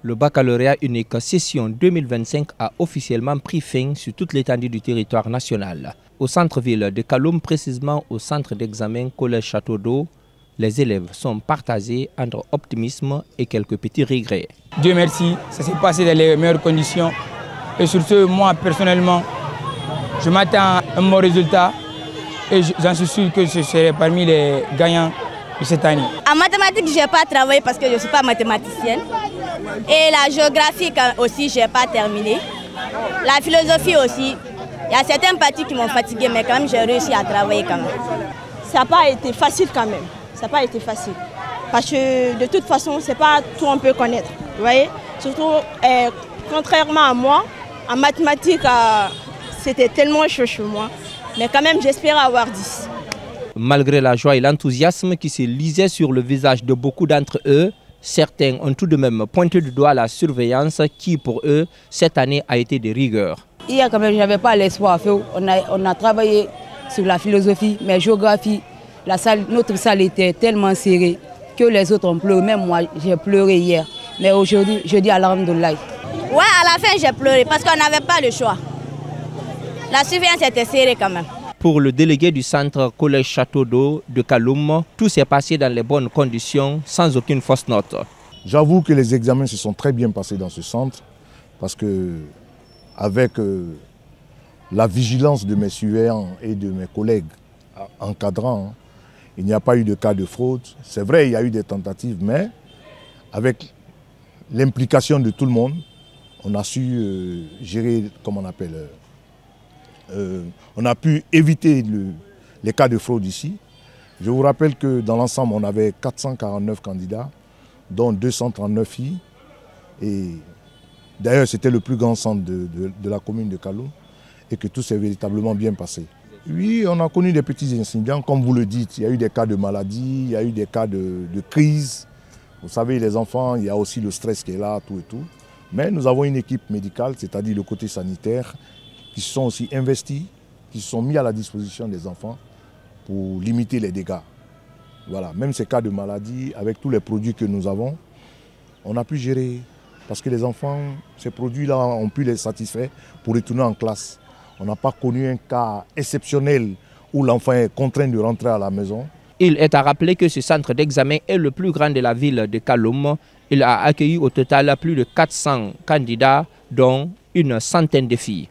Le baccalauréat unique session 2025 a officiellement pris fin sur toute l'étendue du territoire national. Au centre-ville de Kaloum, précisément au centre d'examen Collège Château d'Eau, les élèves sont partagés entre optimisme et quelques petits regrets. Dieu merci, ça s'est passé dans les meilleures conditions. Et sur ce, moi personnellement, je m'attends à un bon résultat et j'en suis sûr que je serai parmi les gagnants de cette année. En mathématiques, je n'ai pas travaillé parce que je ne suis pas mathématicienne. Et la géographie aussi, je n'ai pas terminé. La philosophie aussi. Il y a certaines parties qui m'ont fatigué, mais quand même, j'ai réussi à travailler quand même. Ça n'a pas été facile quand même. Ça n'a pas été facile. Parce que de toute façon, ce n'est pas tout on peut connaître. Vous voyez? Surtout, contrairement à moi, en mathématiques, c'était tellement chaud chez moi. Mais quand même, j'espère avoir 10. Malgré la joie et l'enthousiasme qui se lisaient sur le visage de beaucoup d'entre eux, certains ont tout de même pointé du doigt la surveillance qui, pour eux, cette année a été de rigueur. Hier, quand même, je n'avais pas l'espoir. On a travaillé sur la philosophie, mais géographie, notre salle était tellement serrée que les autres ont pleuré. Même moi, j'ai pleuré hier. Mais aujourd'hui, je dis alhamdoulilah. Ouais, à la fin, j'ai pleuré parce qu'on n'avait pas le choix. La surveillance était serrée quand même. Pour le délégué du centre Collège Château d'Eau de Kaloum, tout s'est passé dans les bonnes conditions, sans aucune fausse note. J'avoue que les examens se sont très bien passés dans ce centre, parce que avec la vigilance de mes surveillants et de mes collègues encadrants, il n'y a pas eu de cas de fraude. C'est vrai, il y a eu des tentatives, mais avec l'implication de tout le monde, on a su gérer, comme on appelle, on a pu éviter les cas de fraude ici. Je vous rappelle que dans l'ensemble, on avait 449 candidats, dont 239 filles. Et d'ailleurs, c'était le plus grand centre de la commune de Kaloum et que tout s'est véritablement bien passé. Oui, on a connu des petits incidents, comme vous le dites. Il y a eu des cas de maladie, il y a eu des cas de crise. Vous savez, les enfants, il y a aussi le stress qui est là, tout et tout. Mais nous avons une équipe médicale, c'est-à-dire le côté sanitaire, qui se sont aussi investis, qui se sont mis à la disposition des enfants pour limiter les dégâts. Voilà, même ces cas de maladie, avec tous les produits que nous avons, on a pu gérer. Parce que les enfants, ces produits-là ont pu les satisfaire pour retourner en classe. On n'a pas connu un cas exceptionnel où l'enfant est contraint de rentrer à la maison. Il est à rappeler que ce centre d'examen est le plus grand de la ville de Kaloum. Il a accueilli au total plus de 400 candidats, dont une centaine de filles.